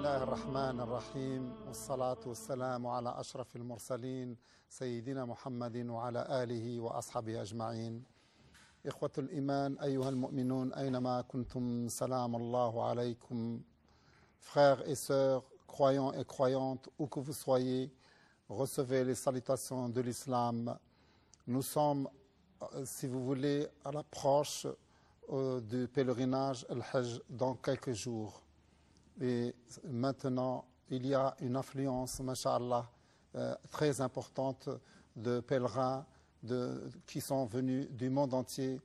الله الرحمن الرحيم والصلاة والسلام على أشرف المرسلين سيدنا محمد وعلى آله وأصحابه أجمعين. إخوة الإيمان أيها المؤمنون أينما كنتم سلام الله عليكم. Frères et sœurs, croyants et croyantes, où que vous soyez, recevez les salutations de l'islam. Nous sommes, si vous voulez, à l'approche du pèlerinage Al-Hajj dans quelques jours. Et maintenant, il y a une affluence, masha'Allah, très importante de pèlerins qui sont venus du monde entier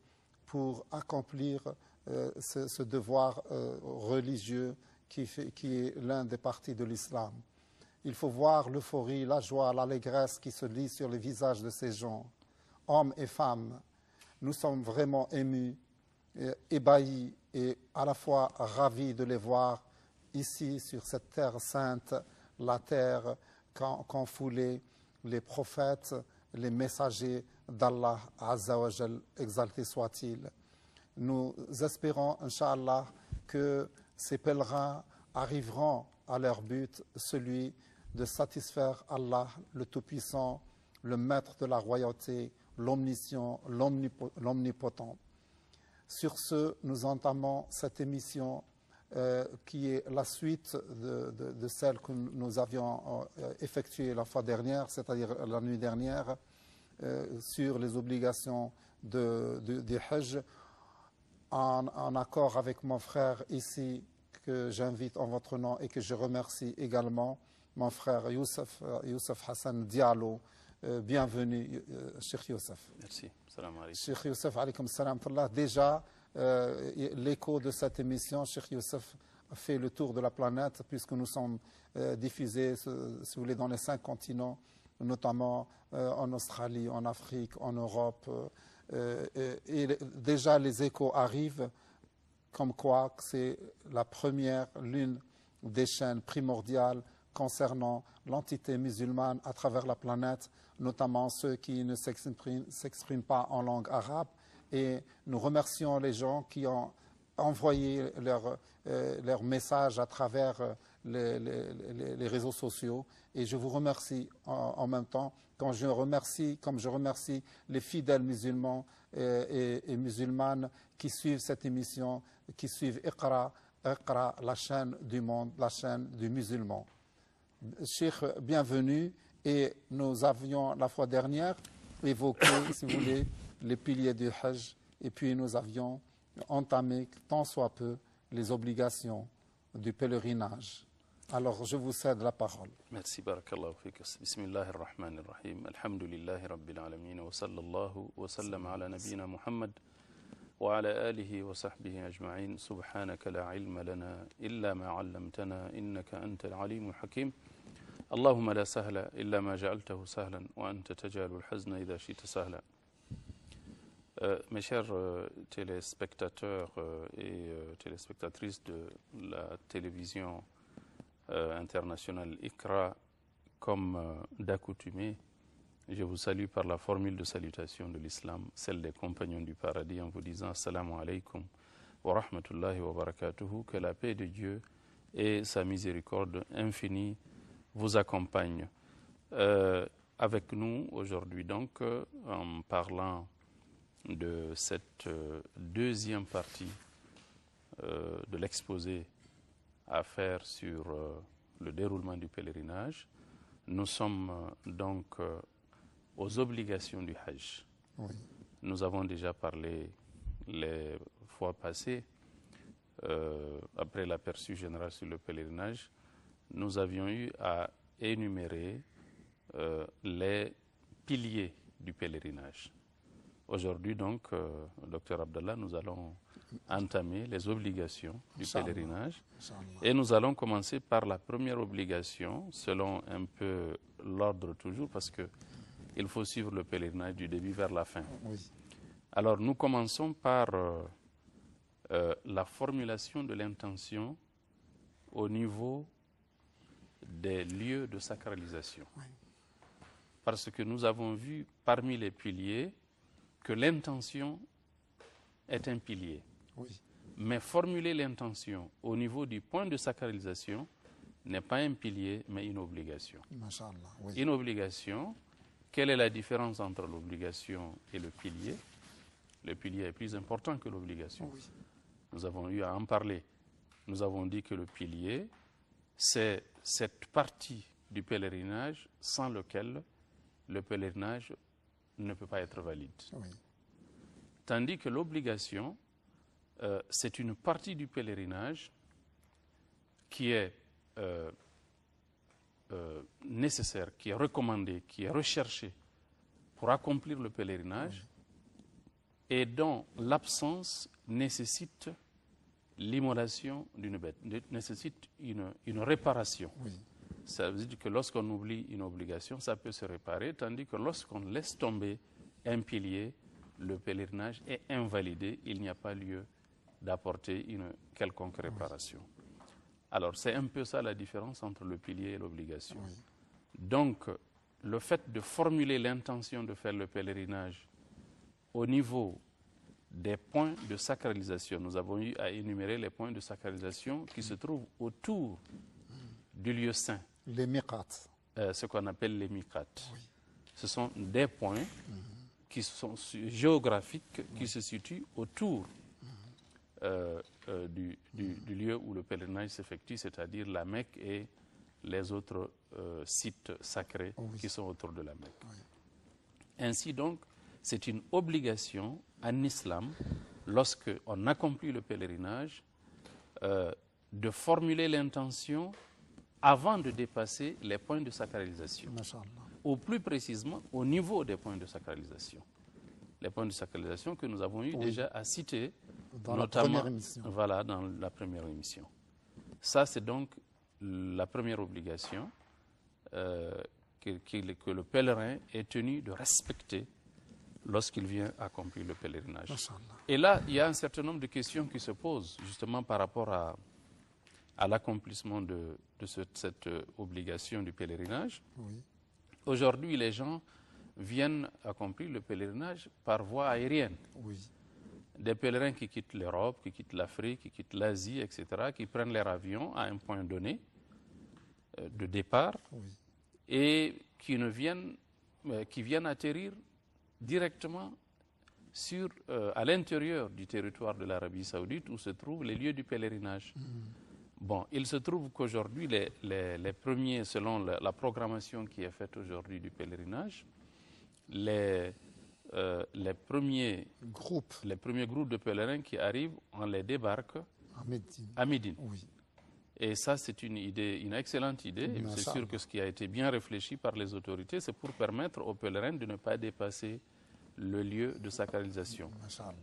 pour accomplir ce devoir religieux qui est l'un des parties de l'islam. Il faut voir l'euphorie, la joie, l'allégresse qui se lit sur les visages de ces gens, hommes et femmes. Nous sommes vraiment émus, ébahis et à la fois ravis de les voir ici sur cette terre sainte, la terre qu'ont foulé les prophètes, les messagers d'Allah Azza wa Jal, exalté soit-il. Nous espérons, Inch'Allah, que ces pèlerins arriveront à leur but, celui de satisfaire Allah, le Tout-Puissant, le Maître de la royauté, l'Omniscient, l'Omnipotent. Sur ce, nous entamons cette émission qui est la suite de celle que nous avions effectuée la fois dernière, c'est-à-dire la nuit dernière, sur les obligations du Hajj, en accord avec mon frère ici, que j'invite en votre nom et que je remercie également, mon frère Youssef Hassan Diallo. Bienvenue, Cheikh Youssef. Merci. Salam alaikum. Cheikh Youssef, alaykoum salam. Déjà, l'écho de cette émission, Cheikh Youssef, a fait le tour de la planète puisque nous sommes diffusés, si vous voulez, dans les 5 continents, notamment en Australie, en Afrique, en Europe. Et déjà, les échos arrivent comme quoi c'est la première, l'une des chaînes primordiales concernant l'entité musulmane à travers la planète, notamment ceux qui ne s'expriment pas en langue arabe. Et nous remercions les gens qui ont envoyé leur message à travers les réseaux sociaux. Et je vous remercie en même temps, comme je remercie les fidèles musulmans et musulmanes qui suivent cette émission, qui suivent Iqra, la chaîne du monde, la chaîne du musulman. Cheikh, bienvenue. Et nous avions la fois dernière évoqué, si vous voulez, les piliers du Hajj. Et puis nous avions entamé, tant soit peu, les obligations du pèlerinage. Alors, je vous cède la parole. Merci, barakallahu fik. Bismillahir rahmanir rahim. Alhamdulillahi rabbil alamin. Wa sallallahu wa sallam ala nabiyyina Muhammad wa ala alihi wa sahbihi ajma'in. Subhanaka la ilma lana illa ma 'allamtana innaka antal alimul hakim. اللهم لا سهل إلا ما جعلته سهلا وأنت تجعل الحزن إذا شئت سهلا. Mes chers téléspectateurs et téléspectatrices de la télévision internationale Iqra, comme d'accoutumé, je vous salue par la formule de salutation de l'islam, celle des compagnons du paradis, en vous disant Assalamu alaikum wa rahmatullahi wa barakatuhu, que la paix de Dieu et sa miséricorde infinie vous accompagne. Avec nous aujourd'hui donc, en parlant de cette deuxième partie de l'exposé à faire sur le déroulement du pèlerinage, nous sommes donc aux obligations du Hajj. Oui. Nous avons déjà parlé les fois passées, après l'aperçu général sur le pèlerinage, nous avions eu à énumérer les piliers du pèlerinage. Aujourd'hui, donc, Dr Abdallah, nous allons entamer les obligations du pèlerinage. Et nous allons commencer par la première obligation, selon un peu l'ordre toujours, parce qu'il faut suivre le pèlerinage du début vers la fin. Oui. Alors, nous commençons par la formulation de l'intention au niveau des lieux de sacralisation. Oui. Parce que nous avons vu parmi les piliers que l'intention est un pilier. Oui. Mais formuler l'intention au niveau du point de sacralisation n'est pas un pilier, mais une obligation. Masha'Allah, oui. Une obligation, quelle est la différence entre l'obligation et le pilier? Le pilier est plus important que l'obligation. Oui. Nous avons eu à en parler. Nous avons dit que le pilier, c'est cette partie du pèlerinage sans lequel le pèlerinage ne peut pas être valide. Oui. Tandis que l'obligation, c'est une partie du pèlerinage qui est nécessaire, qui est recommandée, qui est recherchée pour accomplir le pèlerinage, et dont l'absence nécessite l'immolation d'une bête, nécessite une réparation. Oui. Ça veut dire que lorsqu'on oublie une obligation, ça peut se réparer, tandis que lorsqu'on laisse tomber un pilier, le pèlerinage est invalidé, il n'y a pas lieu d'apporter une quelconque réparation. Alors, c'est un peu ça la différence entre le pilier et l'obligation. Oui. Donc, le fait de formuler l'intention de faire le pèlerinage au niveau des points de sacralisation, nous avons eu à énumérer les points de sacralisation qui se trouvent autour du lieu saint. Les miqats. Ce qu'on appelle les miqats. Oui. Ce sont des points qui sont géographiques, qui se situent autour du lieu où le pèlerinage s'effectue, c'est-à-dire la Mecque et les autres sites sacrés qui sont autour de la Mecque. Oui. Ainsi donc, c'est une obligation en islam, lorsqu'on accomplit le pèlerinage, de formuler l'intention avant de dépasser les points de sacralisation. Masha'Allah. Ou plus précisément, au niveau des points de sacralisation. Les points de sacralisation que nous avons eu déjà à citer, Dans notamment, la première émission. Voilà, dans la première émission. Ça, c'est donc la première obligation que le pèlerin est tenu de respecter lorsqu'il vient accomplir le pèlerinage. Masha'Allah. Et là, il y a un certain nombre de questions qui se posent justement par rapport à l'accomplissement de cette obligation du pèlerinage. Oui. Aujourd'hui, les gens viennent accomplir le pèlerinage par voie aérienne. Oui. Des pèlerins qui quittent l'Europe, qui quittent l'Afrique, qui quittent l'Asie, etc., qui prennent leur avion à un point donné de départ Oui. et qui viennent atterrir directement à l'intérieur du territoire de l'Arabie Saoudite où se trouvent les lieux du pèlerinage. Bon, il se trouve qu'aujourd'hui, les premiers, selon la programmation qui est faite aujourd'hui du pèlerinage, les premiers groupes de pèlerins qui arrivent, on les débarque à Médine. Oui. Et ça, c'est une excellente idée. C'est sûr que ce qui a été bien réfléchi par les autorités, c'est pour permettre aux pèlerins de ne pas dépasser le lieu de sacralisation.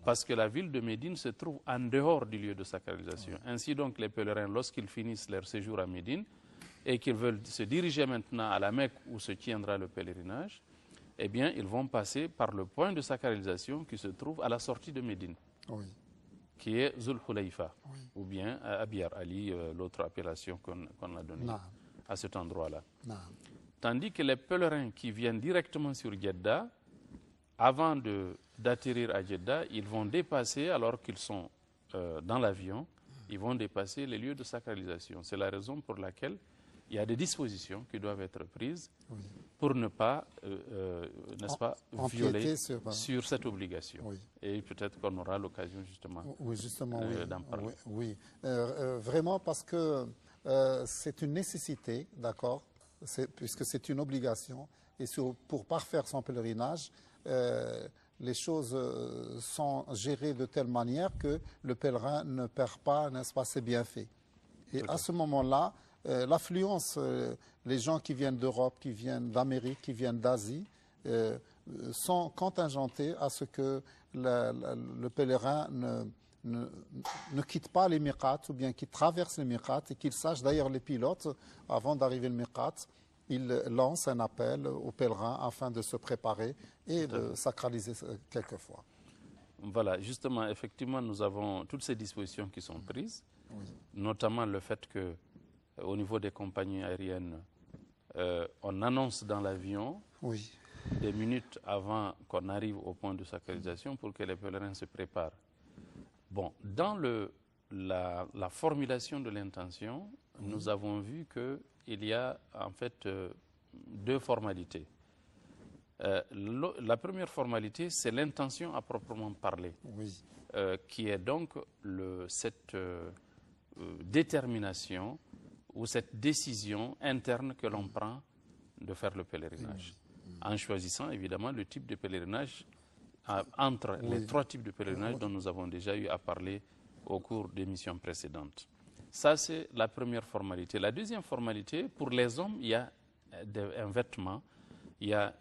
Parce que la ville de Médine se trouve en dehors du lieu de sacralisation. Oui. Ainsi donc, les pèlerins, lorsqu'ils finissent leur séjour à Médine et qu'ils veulent se diriger maintenant à la Mecque où se tiendra le pèlerinage, eh bien, ils vont passer par le point de sacralisation qui se trouve à la sortie de Médine, qui est Zul Hulayfa, ou bien Abiyar Ali, l'autre appellation qu'on a donnée à cet endroit-là. Tandis que les pèlerins qui viennent directement sur Jeddah, avant d'atterrir à Jeddah, ils vont dépasser, alors qu'ils sont dans l'avion, ils vont dépasser les lieux de sacralisation. C'est la raison pour laquelle il y a des dispositions qui doivent être prises pour ne pas, n'est-ce pas, violer sur cette obligation. Oui. Et peut-être qu'on aura l'occasion justement, d'en parler. Oui. Vraiment parce que c'est une nécessité, d'accord, puisque c'est une obligation. Et pour parfaire son pèlerinage, les choses sont gérées de telle manière que le pèlerin ne perd pas, n'est-ce pas, ses bienfaits. Et à ce moment-là, l'affluence, les gens qui viennent d'Europe, qui viennent d'Amérique, qui viennent d'Asie, sont contingentés à ce que le pèlerin ne quitte pas les miqats, ou bien qu'il traverse les miqats, et qu'il sache, d'ailleurs les pilotes, avant d'arriver au miqat, ils lancent un appel aux pèlerins afin de se préparer et de sacraliser quelquefois. Voilà, justement, effectivement, nous avons toutes ces dispositions qui sont prises, notamment le fait que au niveau des compagnies aériennes, on annonce dans l'avion des minutes avant qu'on arrive au point de sacralisation pour que les pèlerins se préparent. Bon, dans la formulation de l'intention, nous avons vu qu'il y a en fait deux formalités. La première formalité, c'est l'intention à proprement parler, qui est donc cette détermination ou cette décision interne que l'on prend de faire le pèlerinage, en choisissant évidemment le type de pèlerinage entre les trois types de pèlerinage dont nous avons déjà eu à parler au cours d'émissions précédentes. Ça, c'est la première formalité. La deuxième formalité, pour les hommes, il y a un vêtement, il y a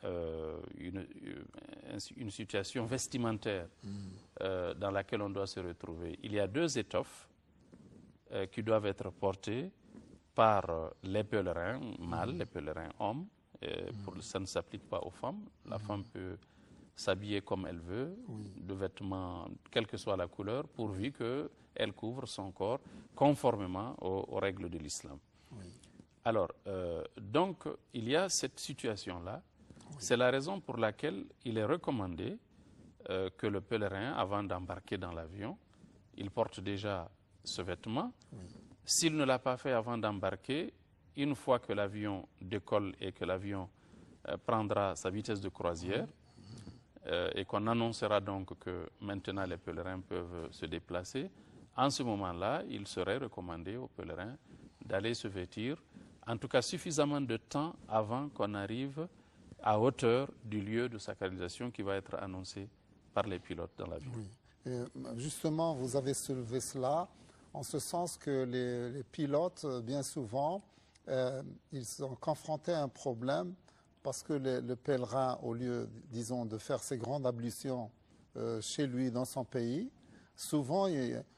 une situation vestimentaire dans laquelle on doit se retrouver. Il y a deux étoffes qui doivent être portées par les pèlerins mâles, les pèlerins hommes. Ça ne s'applique pas aux femmes. La femme peut s'habiller comme elle veut, de vêtements, quelle que soit la couleur, pourvu qu'elle couvre son corps conformément aux règles de l'islam. Alors, donc, il y a cette situation-là. C'est la raison pour laquelle il est recommandé que le pèlerin, avant d'embarquer dans l'avion, il porte déjà ce vêtement. S'il ne l'a pas fait avant d'embarquer, une fois que l'avion décolle et que l'avion prendra sa vitesse de croisière, et qu'on annoncera donc que maintenant les pèlerins peuvent se déplacer, en ce moment-là, il serait recommandé aux pèlerins d'aller se vêtir, en tout cas suffisamment de temps avant qu'on arrive à hauteur du lieu de sacralisation qui va être annoncé par les pilotes dans l'avion. Justement, vous avez soulevé cela en ce sens que les pilotes, bien souvent, ils sont confrontés à un problème parce que le pèlerin, au lieu, disons, de faire ses grandes ablutions chez lui, dans son pays, souvent,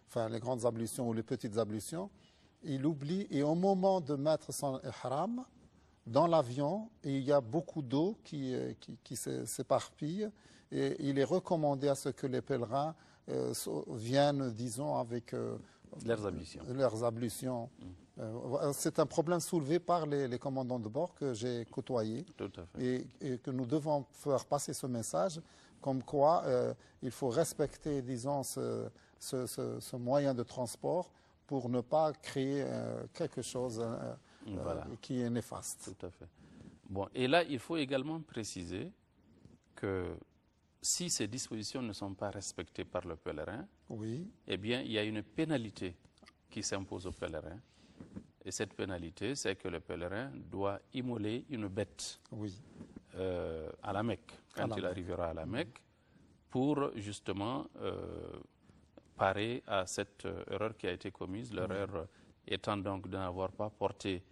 enfin les grandes ablutions ou les petites ablutions, il oublie, et au moment de mettre son ihram, dans l'avion, il y a beaucoup d'eau qui s'éparpille, et il est recommandé à ce que les pèlerins viennent, disons, avec leurs ablutions. C'est un problème soulevé par les commandants de bord que j'ai côtoyés. Tout à fait. Et que nous devons faire passer ce message, comme quoi il faut respecter, disons, ce moyen de transport pour ne pas créer quelque chose qui est néfaste. Tout à fait. Bon, et là, il faut également préciser que si ces dispositions ne sont pas respectées par le pèlerin, eh bien, il y a une pénalité qui s'impose au pèlerin. Et cette pénalité, c'est que le pèlerin doit immoler une bête à la Mecque, quand il arrivera à la Mecque, pour justement parer à cette erreur qui a été commise, l'erreur étant donc de n'avoir pas porté,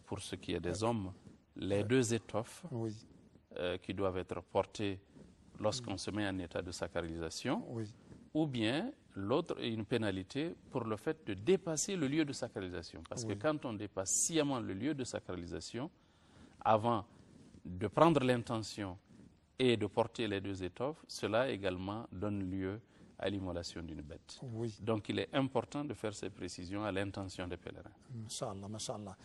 pour ce qui est des hommes, les deux étoffes qui doivent être portées lorsqu'on se met en état de sacralisation, ou bien l'autre est une pénalité pour le fait de dépasser le lieu de sacralisation. Parce que quand on dépasse sciemment le lieu de sacralisation, avant de prendre l'intention et de porter les deux étoffes, cela également donne lieu à l'immolation d'une bête. Donc il est important de faire ces précisions à l'intention des pèlerins. Inch'Allah, Masha'Allah.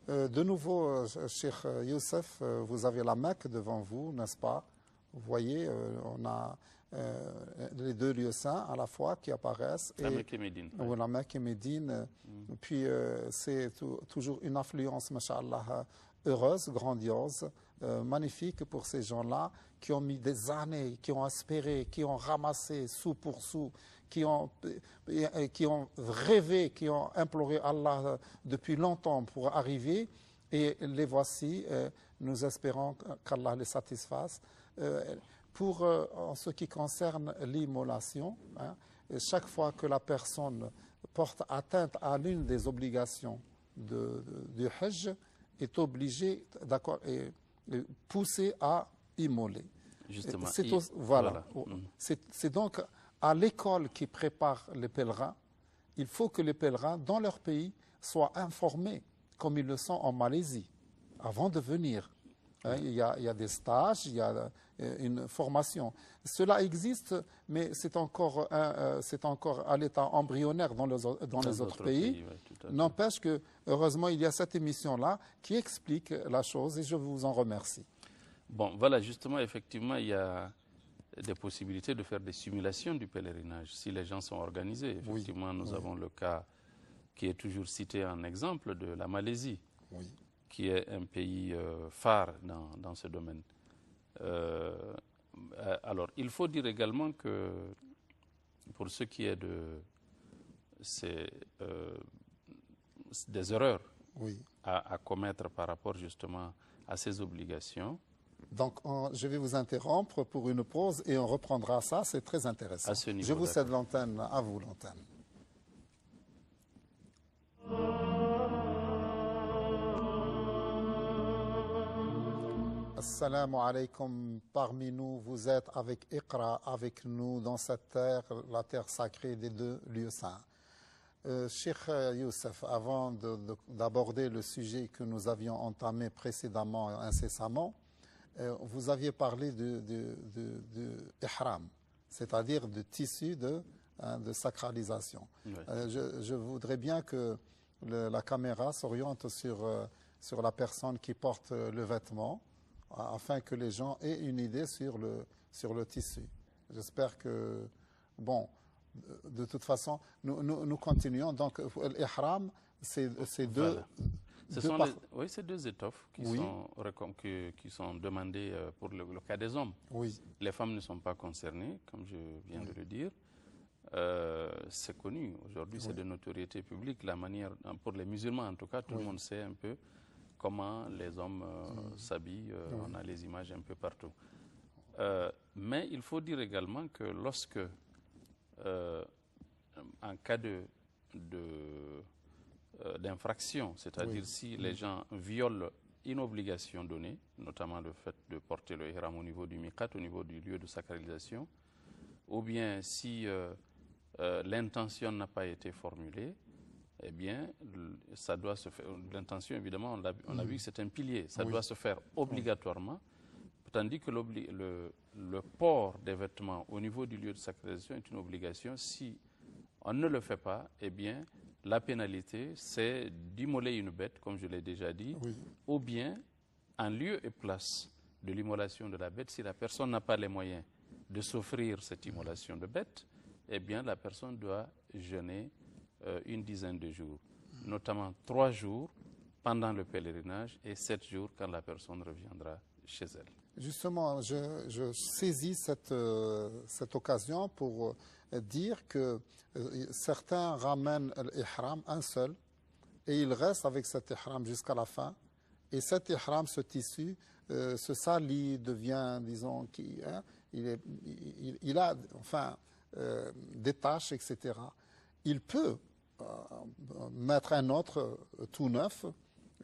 De nouveau, Cheikh Youssef, vous avez la Mecque devant vous, n'est-ce pas? Vous voyez, on a les deux lieux saints à la fois qui apparaissent. La Mecque et Médine. Oui, la Mecque et Médine. Puis c'est toujours une affluence, Masha'Allah, heureuse, grandiose, magnifique pour ces gens-là qui ont mis des années, qui ont espéré, qui ont ramassé sou pour sou, qui ont rêvé, qui ont imploré Allah depuis longtemps pour arriver. Et les voici, nous espérons qu'Allah les satisfasse. En ce qui concerne l'immolation, chaque fois que la personne porte atteinte à l'une des obligations du Hajj, est obligée, d'accord, et poussée à immoler. Justement. C'est donc à l'école qui prépare les pèlerins, il faut que les pèlerins, dans leur pays, soient informés, comme ils le sont en Malaisie, avant de venir. Il y a des stages, il y a une formation. Cela existe, mais c'est encore à l'état embryonnaire dans les autres pays. N'empêche que, heureusement, il y a cette émission-là qui explique la chose et je vous en remercie. Bon, voilà, justement, effectivement, il y a des possibilités de faire des simulations du pèlerinage, si les gens sont organisés. Effectivement, nous avons le cas qui est toujours cité en exemple, de la Malaisie, Oui. qui est un pays phare dans ce domaine. Alors, il faut dire également que pour ce qui est des erreurs Oui. à commettre par rapport justement à ces obligations, Donc, je vais vous interrompre pour une pause et on reprendra ça. C'est très intéressant. À ce niveau, je vous cède d'accord. l'antenne. À vous l'antenne. Assalamu alaikum. Parmi nous, vous êtes avec Iqra, avec nous dans cette terre, la terre sacrée des deux lieux saints. Cheikh Youssef, avant d'aborder le sujet que nous avions entamé précédemment, incessamment, vous aviez parlé de ihram, c'est-à-dire de tissu de sacralisation. Oui. Je voudrais bien que la caméra s'oriente sur la personne qui porte le vêtement, afin que les gens aient une idée sur le tissu. J'espère que, bon, de toute façon, nous continuons. Donc, l'ihram, c'est deux... Voilà. Oui, c'est deux étoffes qui sont demandées pour le cas des hommes. Oui. Les femmes ne sont pas concernées, comme je viens de le dire. C'est connu. Aujourd'hui, c'est de notoriété publique. La manière, pour les musulmans en tout cas, tout le monde sait un peu comment les hommes s'habillent. On a les images un peu partout. Mais il faut dire également que lorsque, en cas d'infraction, c'est-à-dire si les gens violent une obligation donnée, notamment le fait de porter le ihram au niveau du miqat, au niveau du lieu de sacralisation, ou bien si l'intention n'a pas été formulée, eh bien, ça doit se faire. L'intention, évidemment, on a vu que c'est un pilier, ça doit se faire obligatoirement, tandis que le port des vêtements au niveau du lieu de sacralisation est une obligation. Si on ne le fait pas, eh bien, la pénalité, c'est d'immoler une bête, comme je l'ai déjà dit, ou bien, en lieu et place de l'immolation de la bête, si la personne n'a pas les moyens de s'offrir cette immolation de bête, eh bien, la personne doit jeûner une dizaine de jours, notamment 3 jours pendant le pèlerinage et 7 jours quand la personne reviendra chez elle. Justement, je saisis cette occasion pour dire que certains ramènent l'ihram un seul et ils restent avec cet ihram jusqu'à la fin. Et cet ihram, ce tissu, se salit, devient, disons, il a enfin des taches, etc. Il peut mettre un autre tout neuf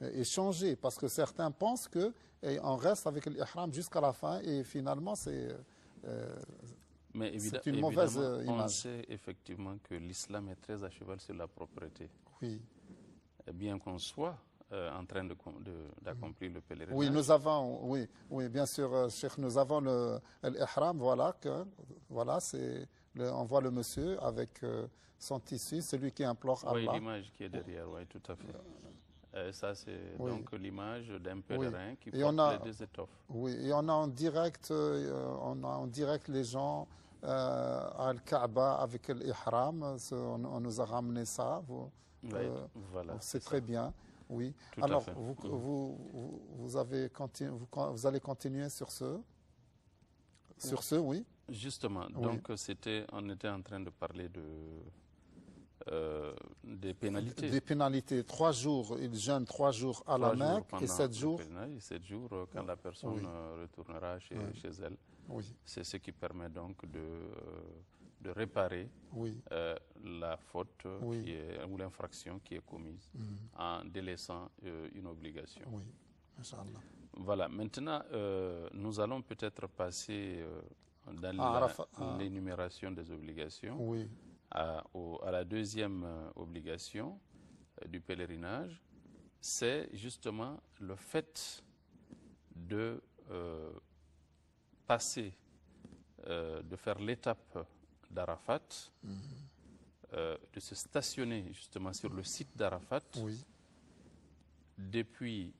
et changer, parce que certains pensent qu'on reste avec l'ihram jusqu'à la fin et finalement c'est une mauvaise image. On sait effectivement que l'islam est très à cheval sur la propreté. Oui. Et bien qu'on soit en train d'accomplir le pèlerinage. Oui, nous avons, oui, bien sûr, Cheikh, nous avons l'ihram, voilà, on voit le monsieur avec son tissu, celui qui implore Allah. Oui, l'image qui est derrière, oui, tout à fait. Ça, c'est donc l'image d'un pèlerin qui porte les deux étoffes. Oui, et on a en direct, les gens à Al-Kaaba avec l'ihram. On nous a ramené ça. Voilà, c'est très bien. Oui. Tout Alors, à fait. vous allez continuer sur ce. Sur ce, oui. Justement. Donc, on était en train de parler des pénalités. Des pénalités. 3 jours, ils jeûnent 3 jours à la Mecque et 7 jours. Et 7 jours quand la personne retournera chez elle. Oui. C'est ce qui permet donc de réparer la faute ou l'infraction qui est commise en délaissant une obligation. Oui, Inch'Allah. Voilà, maintenant nous allons peut-être passer dans l'énumération des obligations à la deuxième obligation du pèlerinage. C'est justement le fait de passer, de faire l'étape d'Arafat, de se stationner justement sur le site d'Arafat depuis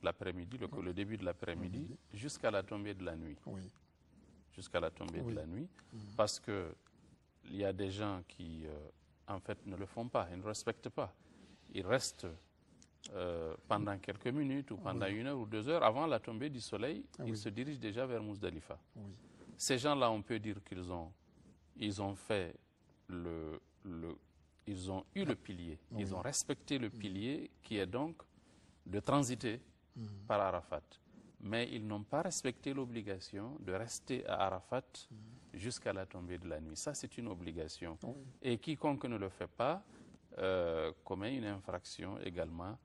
l'après-midi, le début de l'après-midi, jusqu'à la tombée de la nuit. Jusqu'à la tombée de la nuit, parce que il y a des gens qui en fait, ne le font pas, ils ne respectent pas. Ils restent pendant quelques minutes ou pendant 1 heure ou 2 heures avant la tombée du soleil, ils se dirigent déjà vers Muzdalifa. Ces gens-là, on peut dire qu'ils ont fait ils ont eu le pilier, ils ont respecté le pilier qui est donc de transiter par Arafat. Mais ils n'ont pas respecté l'obligation de rester à Arafat jusqu'à la tombée de la nuit. Ça, c'est une obligation. Et quiconque ne le fait pas commet une infraction également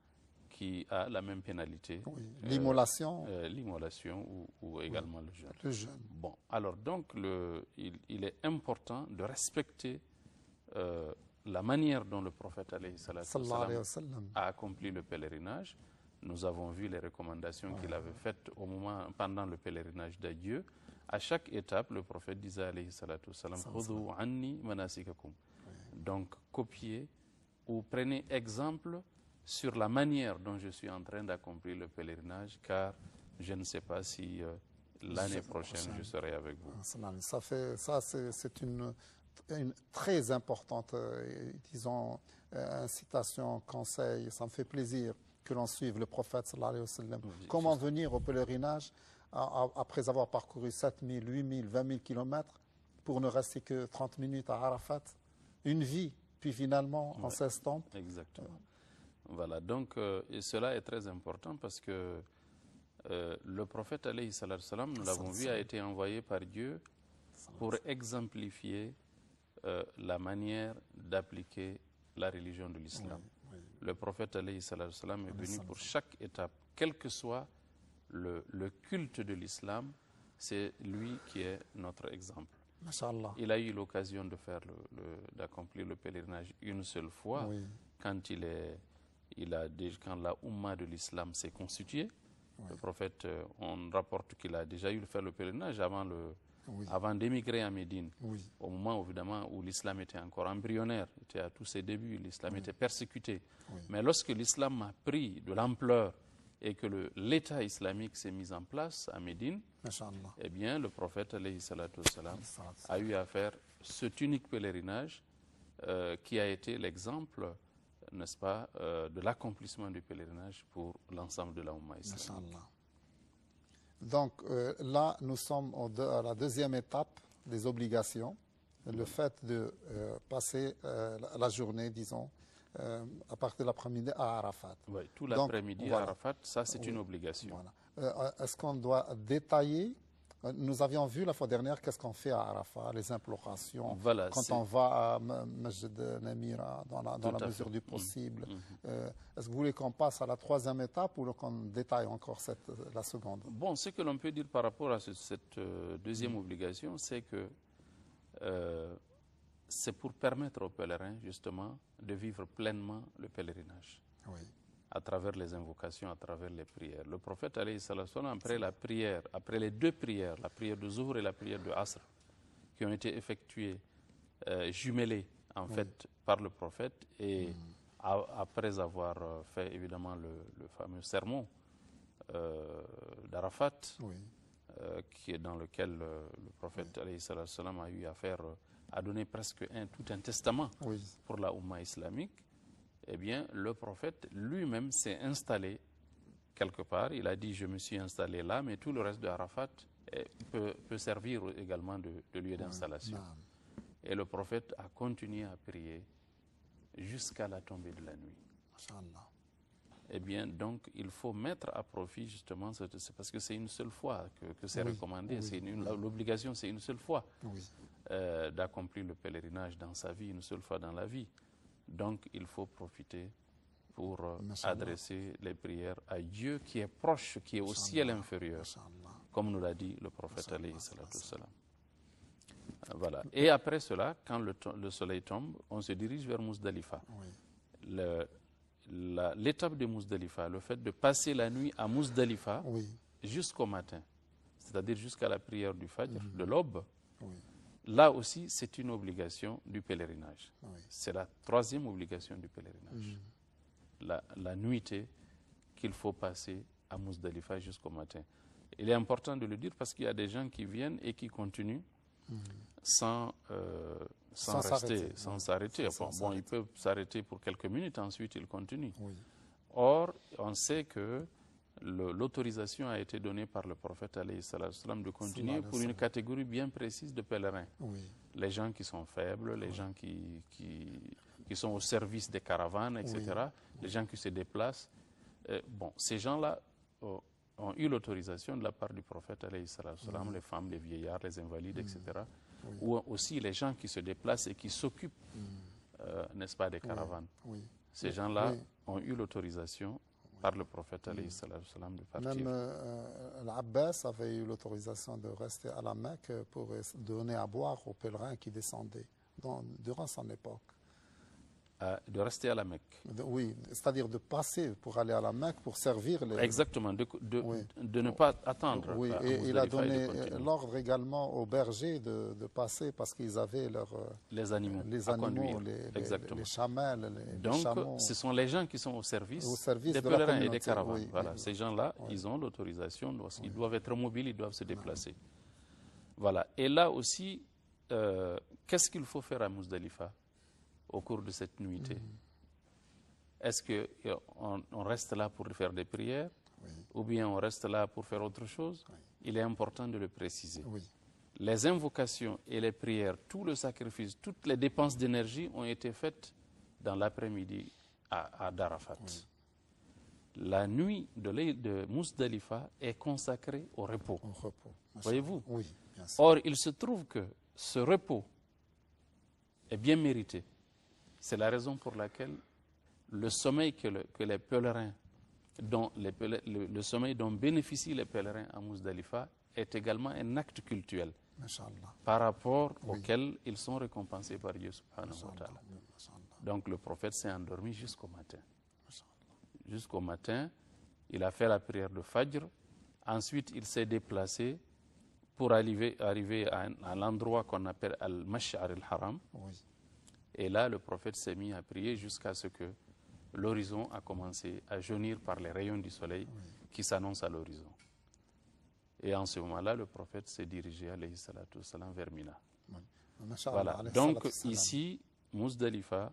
qui a la même pénalité. L'immolation. L'immolation ou également le jeûne. Le jeûne. Bon, alors donc il est important de respecter la manière dont le prophète alayhi salam a accompli le pèlerinage. Nous avons vu les recommandations qu'il avait faites pendant le pèlerinage d'adieu. À chaque étape, le prophète disait alayhi salatu wassalam, khudhu anni manasikakum. Donc, copiez ou prenez exemple sur la manière dont je suis en train d'accomplir le pèlerinage, car je ne sais pas si l'année prochaine je serai avec vous. C'est une très importante, disons, incitation, conseil. Ça me fait plaisir que l'on suive le prophète sallallahu alayhi wa sallam. Comment venir au pèlerinage après avoir parcouru 7 000, 8 000, 20 000 kilomètres pour ne rester que 30 minutes à Arafat? Une vie, puis finalement on s'estompe. Exactement. Voilà, donc et cela est très important parce que le prophète alayhi salam, nous l'avons vu, a été envoyé par Dieu pour exemplifier la manière d'appliquer la religion de l'islam. Le prophète alayhi salam est venu pour chaque étape, quel que soit le culte de l'islam, c'est lui qui est notre exemple. Il a eu l'occasion de d'accomplir le pèlerinage une seule fois, quand quand la Ummah de l'islam s'est constituée. Le prophète, on rapporte qu'il a déjà eu faire le pèlerinage avant d'émigrer à Médine, au moment évidemment où l'islam était encore embryonnaire, était à tous ses débuts, l'islam était persécuté. Mais lorsque l'islam a pris de l'ampleur et que l'État islamique s'est mis en place à Médine, eh bien le prophète alayhi salatu wassalam a eu à faire cet unique pèlerinage qui a été l'exemple, n'est-ce pas, de l'accomplissement du pèlerinage pour l'ensemble de la Ummah islamique. Donc là, nous sommes à la deuxième étape des obligations, le fait de passer la journée, disons, à partir de l'après-midi à Arafat. Oui, tout l'après-midi à Arafat, ça c'est une obligation. Est-ce qu'on doit détailler? Nous avions vu la fois dernière qu'est-ce qu'on fait à Arafat, les implorations, quand on va à Masjid Namira, dans la mesure du possible. Est-ce que vous voulez qu'on passe à la troisième étape ou qu'on détaille encore la seconde? Bon, ce que l'on peut dire par rapport à cette deuxième obligation, c'est que c'est pour permettre aux pèlerins, justement, de vivre pleinement le pèlerinage. À travers les invocations, à travers les prières. Le prophète, alayhi salam, après les deux prières, la prière de Zuhr et la prière de Asr, qui ont été effectuées, jumelées en fait par le prophète, et après avoir fait évidemment le fameux sermon d'Arafat, qui est dans lequel le prophète alayhi salam, a eu à à donner presque tout un testament pour la Ummah islamique. Eh bien, le prophète lui-même s'est installé quelque part. Il a dit, je me suis installé là, mais tout le reste de Arafat peut servir également de lieu d'installation. Et le prophète a continué à prier jusqu'à la tombée de la nuit. Eh bien, donc, il faut mettre à profit, justement, c'est parce que c'est une seule fois que c'est recommandé. L'obligation, c'est une seule fois d'accomplir le pèlerinage dans sa vie, une seule fois dans la vie. Donc, il faut profiter pour adresser les prières à Dieu qui est proche, qui est au ciel inférieur, comme nous l'a dit le prophète alayhi salatu wassalam. Voilà. Et après cela, quand le soleil tombe, on se dirige vers Muzdalifa. L'étape de Muzdalifa, le fait de passer la nuit à Muzdalifa jusqu'au matin, c'est-à-dire jusqu'à la prière du Fajr, de l'aube, là aussi, c'est une obligation du pèlerinage. C'est la troisième obligation du pèlerinage. La nuitée qu'il faut passer à Muzdalifa jusqu'au matin. Il est important de le dire parce qu'il y a des gens qui viennent et qui continuent sans sans s'arrêter. Bon, ils peuvent s'arrêter pour quelques minutes, ensuite ils continuent. Oui. Or, on sait que l'autorisation a été donnée par le prophète alayhi salam de continuer pour une catégorie bien précise de pèlerins. Oui. Les gens qui sont faibles, les gens qui sont au service des caravanes, etc. Oui. Les gens qui se déplacent. Bon, ces gens-là ont eu l'autorisation de la part du prophète alayhi salam, les femmes, les vieillards, les invalides, etc. Oui. Ou aussi les gens qui se déplacent et qui s'occupent, n'est-ce pas, des caravanes. Oui. Ces gens-là ont eu l'autorisation par le prophète alayhi salam de partir. Même l'Abbas avait eu l'autorisation de rester à la Mecque pour donner à boire aux pèlerins qui descendaient durant son époque. De rester à la Mecque. Oui, c'est-à-dire de passer pour aller à la Mecque pour servir les... Exactement, de ne pas attendre. Oui, et il a donné l'ordre également aux bergers de passer parce qu'ils avaient les animaux, les chamelles, Donc, les chameaux. Ce sont les gens qui sont au service des pèlerins et des caravanes. Oui, voilà, ces gens-là, ils ont l'autorisation, ils doivent être mobiles, ils doivent se déplacer. Voilà. Et là aussi, qu'est-ce qu'il faut faire à Muzdalifa au cours de cette nuitée? Est-ce qu'on reste là pour faire des prières ou bien on reste là pour faire autre chose? Il est important de le préciser. Les invocations et les prières, tout le sacrifice, toutes les dépenses d'énergie ont été faites dans l'après-midi à Darafat. La nuit de Muzdalifa est consacrée au repos. Voyez-vous? Or, il se trouve que ce repos est bien mérité. C'est la raison pour laquelle le sommeil que les pèlerins, le sommeil dont bénéficient les pèlerins à Muzdalifa est également un acte cultuel par rapport auquel ils sont récompensés par Dieu subhanahu wa ta'ala. Donc le prophète s'est endormi jusqu'au matin. Jusqu'au matin, il a fait la prière de Fajr. Ensuite, il s'est déplacé pour arriver à l'endroit qu'on appelle Al-Mash'ar al-Haram. Et là, le prophète s'est mis à prier jusqu'à ce que l'horizon a commencé à jaunir par les rayons du soleil qui s'annoncent à l'horizon. Et en ce moment-là, le prophète s'est dirigé, alayhi salatu wassalam, vers Mina. Voilà. Donc ici, Muzdalifa,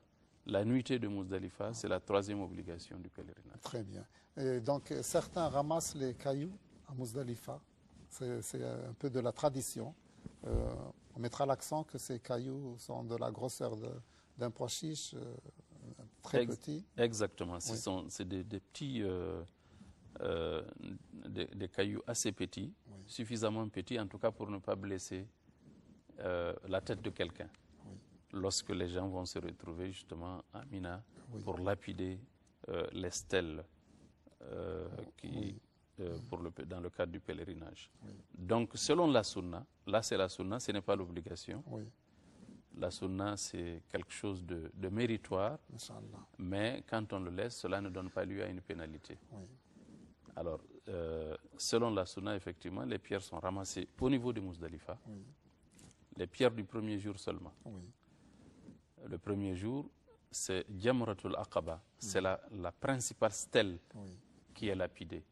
la nuitée de Muzdalifa, c'est la troisième obligation du pèlerinage. Très bien. Et donc certains ramassent les cailloux à Muzdalifa. C'est un peu de la tradition. On mettra l'accent que ces cailloux sont de la grosseur d'un pois chiche, très petit. Exactement. C'est des petits, des cailloux assez petits, suffisamment petits en tout cas pour ne pas blesser la tête de quelqu'un. Lorsque les gens vont se retrouver justement à Mina pour lapider les stèles dans le cadre du pèlerinage. Donc, selon la sunna, là c'est la sunna, ce n'est pas l'obligation. La sunna, c'est quelque chose de méritoire, mais quand on le laisse, cela ne donne pas lieu à une pénalité. Alors, selon la sunna, effectivement, les pierres sont ramassées au niveau de Muzdalifa, les pierres du premier jour seulement. Le premier jour, c'est Jamratul Aqaba, c'est la principale stèle qui est lapidée.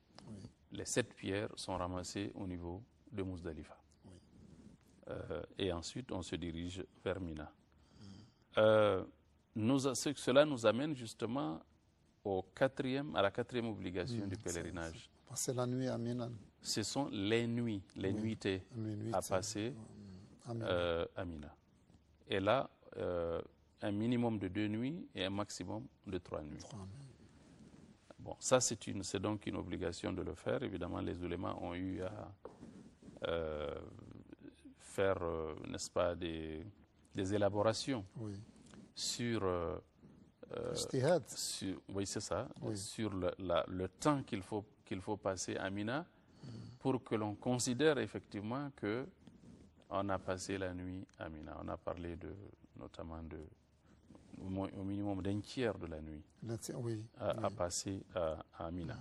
Les 7 pierres sont ramassées au niveau de Muzdalifa. Et ensuite, on se dirige vers Mina. Cela nous amène justement à la quatrième obligation du pèlerinage. Passer la nuit à Mina. Ce sont les nuitées à passer à Mina. Et là, un minimum de 2 nuits et un maximum de 3 nuits. Bon, ça c'est donc une obligation de le faire. Évidemment, les ulémas ont eu à faire, n'est-ce pas, des élaborations sur, c'est ça, sur le temps qu'il faut passer à Mina pour que l'on considère effectivement que on a passé la nuit à Mina. On a parlé notamment au minimum d'un tiers de la nuit à passer à Mina.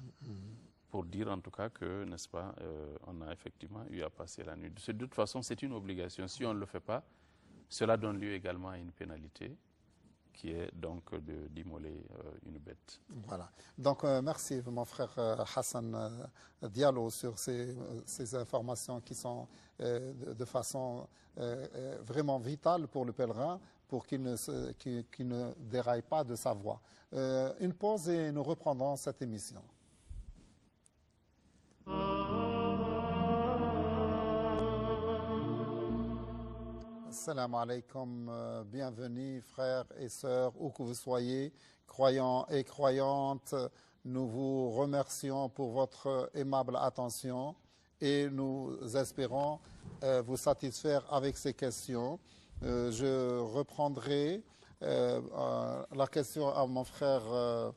Pour dire en tout cas que, n'est-ce pas, on a effectivement eu à passer la nuit. De toute façon, c'est une obligation. Si on ne le fait pas, cela donne lieu également à une pénalité qui est donc d'immoler une bête. Voilà. Donc, merci mon frère Hassan Diallo sur ces informations qui sont de façon vraiment vitale pour le pèlerin pour qu'il ne déraille pas de sa voie. Une pause et nous reprendrons cette émission. Assalamu alaikum, bienvenue frères et sœurs, où que vous soyez, croyants et croyantes. Nous vous remercions pour votre aimable attention et nous espérons vous satisfaire avec ces questions. Je reprendrai la question à mon frère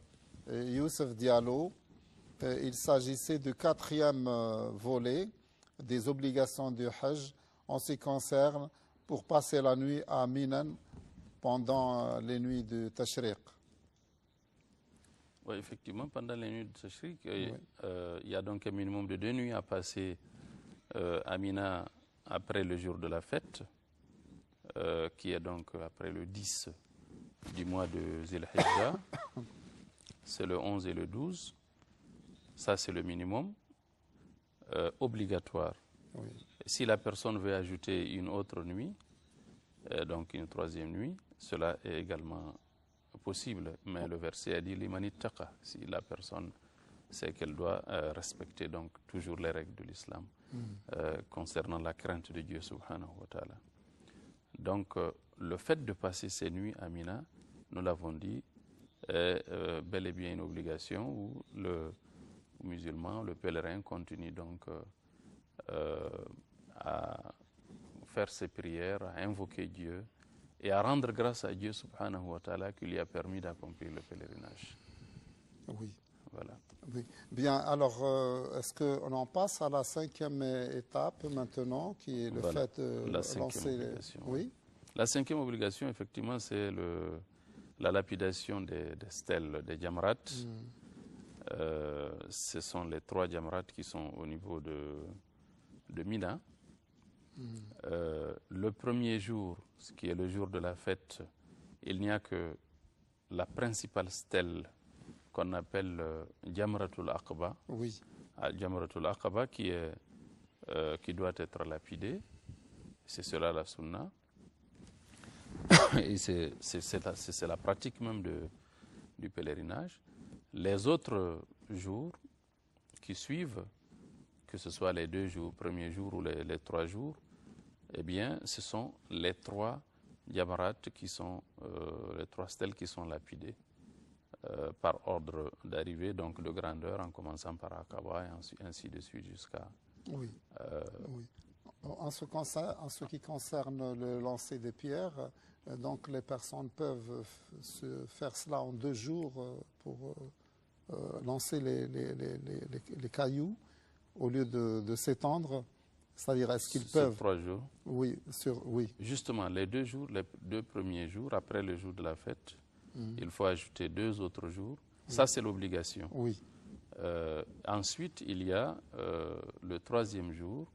Youssef Diallo. Il s'agissait du 4e volet des obligations du Hajj en ce qui concerne pour passer la nuit à Minan pendant les nuits de Tashriq. Oui, effectivement, pendant les nuits de Tashriq, il y a donc un minimum de 2 nuits à passer à Mina après le jour de la fête, qui est donc après le 10 du mois de Zil Hijjah. C'est le 11 et le 12. Ça, c'est le minimum obligatoire. Oui. Si la personne veut ajouter une autre nuit, donc une 3e nuit, cela est également possible. Mais le verset a dit limanit taqa, si la personne sait qu'elle doit respecter donc toujours les règles de l'islam concernant la crainte de Dieu subhanahu wa ta'ala. Donc le fait de passer ces nuits à Mina, nous l'avons dit, est bel et bien une obligation où le musulman, le pèlerin continue donc à faire ses prières, à invoquer Dieu et à rendre grâce à Dieu subhanahu wa ta'ala qui lui a permis d'accomplir le pèlerinage. Oui. Voilà. Oui. Bien, alors, est-ce qu'on en passe à la 5e étape maintenant, qui est le fait de lancer les... Oui. La 5e obligation, effectivement, c'est la lapidation des stèles, des jamrats. Ce sont les 3 jamrats qui sont au niveau de Mina. Le premier jour, ce qui est le jour de la fête, il n'y a que la principale stèle qu'on appelle Jamratul Aqaba. Oui. Jamratul Aqaba qui doit être lapidée. C'est cela la sunna. Et c'est la pratique même du pèlerinage. Les autres jours qui suivent, que ce soit les 2 jours, premier jour ou les 3 jours, eh bien, ce sont les 3 jamrats qui sont, les 3 stèles qui sont lapidées par ordre d'arrivée, donc de grandeur, en commençant par Aqaba et ainsi de suite jusqu'à... Oui. Oui. En ce qui concerne le lancer des pierres, donc les personnes peuvent faire cela en 2 jours pour lancer les cailloux au lieu de s'étendre. C'est-à-dire, est-ce qu'ils peuvent... Sur 3 jours. Oui, oui. Justement, les 2 jours, les 2 premiers jours, après le jour de la fête, il faut ajouter 2 autres jours. Ça, c'est l'obligation. Oui. Ensuite, il y a le 3e jour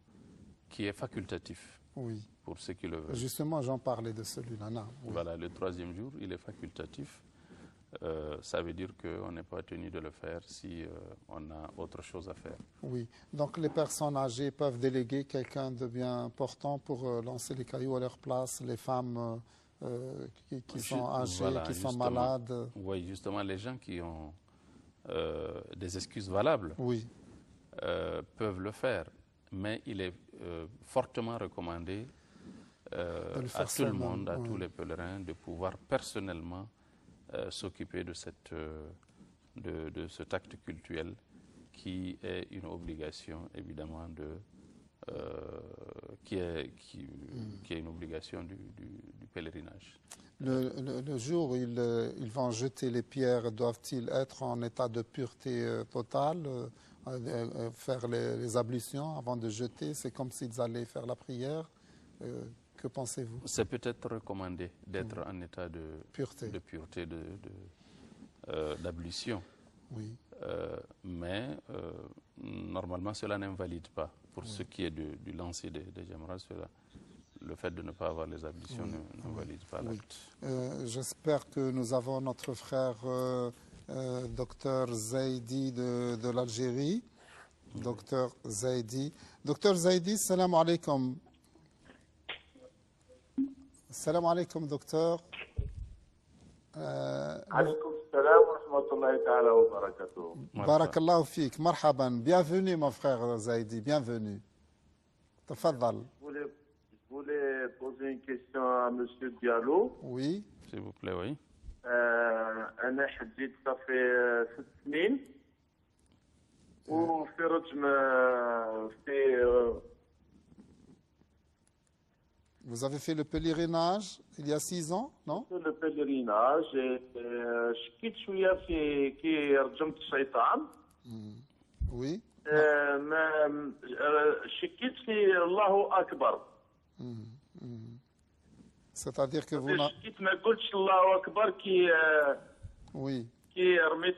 qui est facultatif. Oui. Pour ceux qui le veulent. Justement, j'en parlais de celui-là. Oui. Voilà, le 3e jour, il est facultatif. Ça veut dire qu'on n'est pas tenu de le faire si on a autre chose à faire. Oui, donc les personnes âgées peuvent déléguer quelqu'un de bien important pour lancer les cailloux à leur place, les femmes qui sont âgées, voilà, qui sont malades. Oui, justement, les gens qui ont des excuses valables oui. Peuvent le faire, mais il est fortement recommandé à tout le monde, à tous les pèlerins, de pouvoir personnellement s'occuper de cet acte cultuel qui est une obligation évidemment qui est une obligation du pèlerinage. Le jour où ils vont jeter les pierres, doivent-ils être en état de pureté totale, faire les ablutions avant de jeter? C'est comme s'ils allaient faire la prière. Que pensez-vous? C'est peut-être recommandé d'être en état de pureté, d'ablution. Oui. Mais normalement, cela n'invalide pas. Pour ce qui est du lancer des jamras, le fait de ne pas avoir les ablutions ne valide pas l'acte. J'espère que nous avons notre frère docteur Zaidi de l'Algérie. Docteur Zaidi. Docteur Zaidi, salam alaikum. Salam alaikum, docteur. عليكم السلام ورحمة الله تعالى وبركاته. Barakallahu fik. Marhaban. Bienvenue, mon frère Zaidi. Bienvenue. Tafadal. Je voulais poser une question à M. Diallo. Oui. S'il vous plaît, oui. أنا حجيت صافي 6 سنين وفي رجم في Vous avez fait le pèlerinage il y a 6 ans, non? لو بيلريناج شكيت شوية في كي رجمت الشيطان. Oui. ما شكيت في الله أكبر. C'est-à-dire que vous... شكيت ما قلتش الله أكبر Oui. كي رميت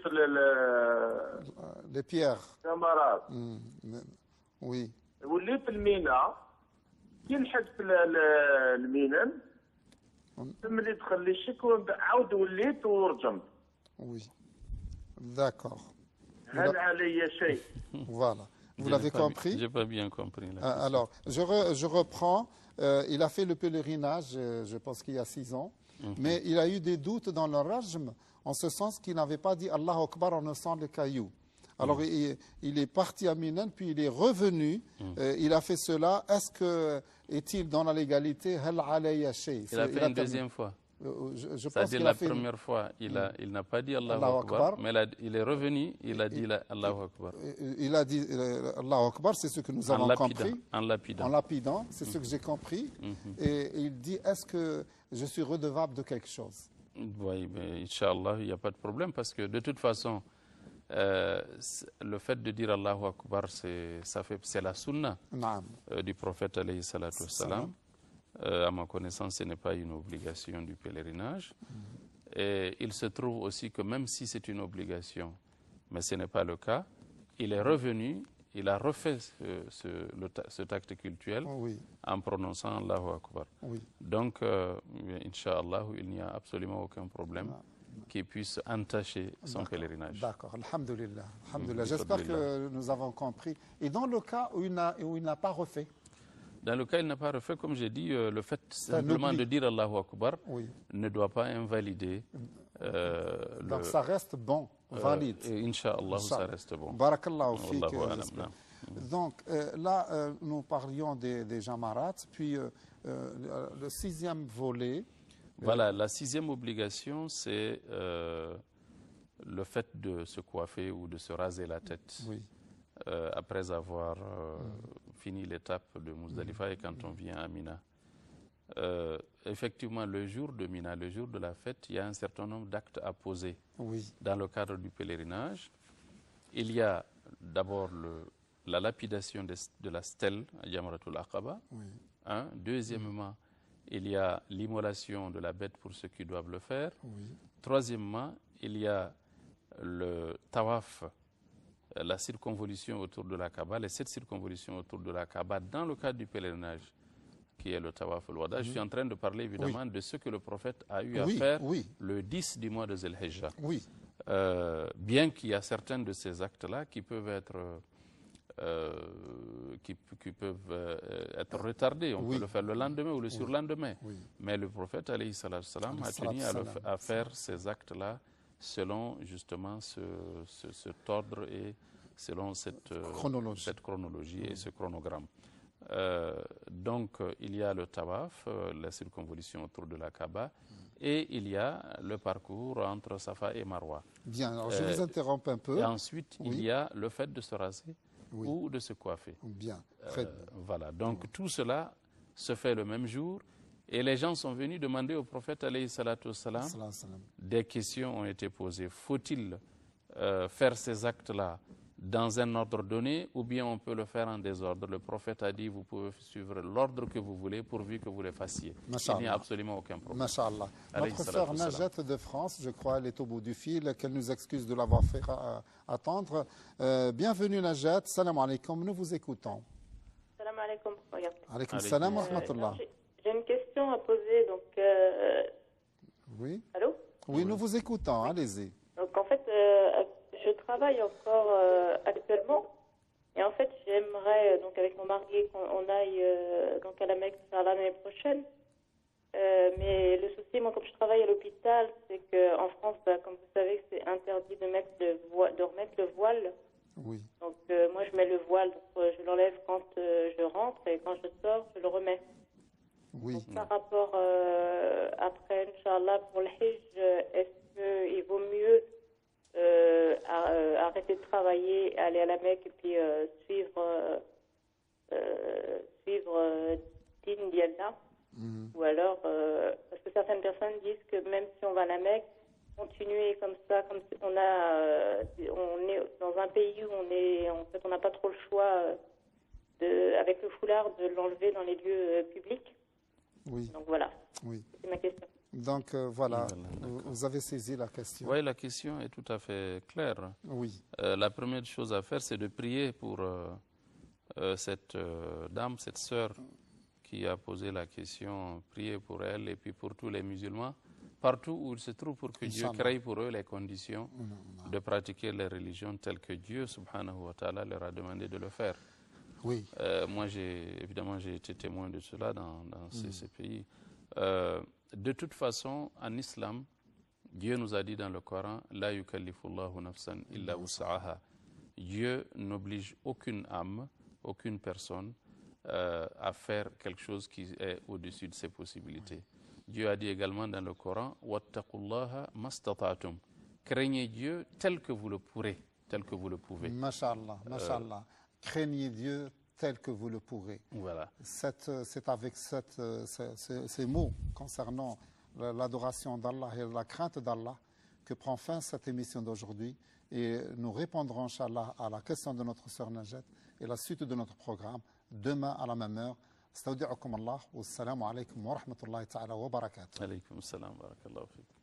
Les pierres. الثمرات. Oui. وليت المينا كي نحدت المينان ملي دخل لي الشك عاود وليت ورجمت. Oui. D'accord. هل علي شيء؟ Voilà. Vous l'avez compris? Je n'ai pas bien compris. Alors, je reprends. Il a fait le pèlerinage, je pense qu'il y a 6 ans, mais il a eu des doutes dans le rajm, en ce sens qu'il n'avait pas dit Allahu Akbar en osant les cailloux. Alors, il est parti à Minan, puis il est revenu. Il a fait cela. Est-il dans la légalité? Il a fait une deuxième fois. C'est-à-dire la première fois, il n'a pas dit Allahu Akbar, mais il est revenu, il a dit Allahu Akbar. Il a dit Allahu Akbar, c'est ce que nous avons compris. En lapidant. En lapidant, c'est ce que j'ai compris. Et il dit, est-ce que je suis redevable de quelque chose? Oui, mais Inch'Allah, il n'y a pas de problème, parce que de toute façon, le fait de dire Allahu Akbar, c'est la sunna du prophète alayhi salatu wassalam. À ma connaissance, ce n'est pas une obligation du pèlerinage. Et il se trouve aussi que même si c'est une obligation, mais ce n'est pas le cas, il est revenu, il a refait cet acte cultuel en prononçant Allahu Akbar. Donc, Inch'Allah, il n'y a absolument aucun problème qui puisse entacher son pèlerinage. D'accord, alhamdulillah. J'espère que nous avons compris. Et dans le cas où il n'a pas refait? Dans le cas où il n'a pas refait, comme j'ai dit, le fait simplement de dire Allahu Akbar ne doit pas invalider. Donc ça reste bon, valide. Inch'Allah, ça reste bon. Barakallahu fik. Donc là, nous parlions des jamarats, puis le 6e volet. Voilà, la 6e obligation, c'est le fait de se coiffer ou de se raser la tête. Après avoir fini l'étape de Muzdalifa et quand on vient à Mina. Effectivement, le jour de Mina, le jour de la fête, il y a un certain nombre d'actes à poser dans le cadre du pèlerinage. Il y a d'abord la lapidation de la stèle à Jamratul Aqaba. Deuxièmement, il y a l'immolation de la bête pour ceux qui doivent le faire. Troisièmement, il y a le tawaf, la circonvolution autour de la Kaaba, les 7 circonvolutions autour de la Kaaba dans le cadre du pèlerinage, qui est le tawaf al-wada. Je suis en train de parler évidemment de ce que le prophète a eu à faire le 10 du mois de Zul Hijja. Bien qu'il y a certains de ces actes-là qui peuvent être retardés. On peut le faire le lendemain ou le surlendemain. Mais le prophète alayhi salatu wassalam a tenu à faire ces actes-là selon justement cet ordre et selon cette chronologie et ce chronogramme. Donc il y a le tawaf, la circonvolution autour de la Kaaba, et il y a le parcours entre Safa et Marwa. Bien, alors je vous interromps un peu. Et ensuite, il y a le fait de se raser ou de se coiffer. Bien, très bien. Voilà, donc tout cela se fait le même jour. Et les gens sont venus demander au prophète alayhi salatu wassalam, des questions ont été posées. Faut-il faire ces actes-là dans un ordre donné ou bien on peut le faire en désordre? Le prophète a dit, vous pouvez suivre l'ordre que vous voulez pourvu que vous le fassiez. Il n'y a absolument aucun problème. Masha'Allah. Notre sœur Najat de France, je crois, elle est au bout du fil, qu'elle nous excuse de l'avoir fait attendre. Bienvenue Najat, salam alaikum, nous vous écoutons. Salam alaikum. Alaikum salam wa rahmatullah. question à poser. Donc, Oui. allô? Oui, nous vous écoutons. Allez-y. Donc, en fait, je travaille encore actuellement. Et en fait, j'aimerais, donc avec mon mari, qu'on aille donc à la Mecque l'année prochaine. Mais le souci, moi, comme je travaille à l'hôpital, c'est qu'en France, bah, comme vous savez, c'est interdit de mettre de remettre le voile. Oui. Donc, moi, je mets le voile, donc, je l'enlève quand je rentre et quand je sors, je le remets. Oui. Donc, par rapport après, Inch'Allah, pour le Hajj, est-ce qu'il vaut mieux arrêter de travailler, aller à la Mecque et puis suivre Din Diallah? Ou alors, parce que certaines personnes disent que même si on va à la Mecque, continuer comme ça, comme si on est dans un pays où on n'a pas trop le choix avec le foulard de l'enlever dans les lieux publics. Oui. Donc voilà, Oui. c'est ma question. Donc voilà, Voilà, vous avez saisi la question. Oui, la question est tout à fait claire. Oui. La première chose à faire, c'est de prier pour cette dame, cette sœur qui a posé la question, prier pour elle et puis pour tous les musulmans, partout où ils se trouvent, pour que Dieu crée pour eux les conditions de pratiquer les religions telles que Dieu, subhanahu wa ta'ala, leur a demandé de le faire. Oui. Moi, évidemment, j'ai été témoin de cela dans ces pays. De toute façon, en islam, Dieu nous a dit dans le Coran, La yukallifullahu nafsan illa wus'aha. Dieu n'oblige aucune âme, aucune personne à faire quelque chose qui est au-dessus de ses possibilités. Dieu a dit également dans le Coran, Wattaqullaha mastata'tum. Craignez Dieu tel que vous le pourrez, tel que vous le pouvez. Masha'Allah, Masha'Allah. Craignez Dieu tel que vous le pourrez. Voilà. C'est avec ces mots concernant l'adoration d'Allah et la crainte d'Allah que prend fin cette émission d'aujourd'hui. Et nous répondrons, Inch'Allah, à la question de notre sœur Najat et la suite de notre programme demain à la même heure. استودعكم الله والسلام عليكم ورحمة الله تعالى وبركاته. عليكم السلام ورحمة الله وبركاته.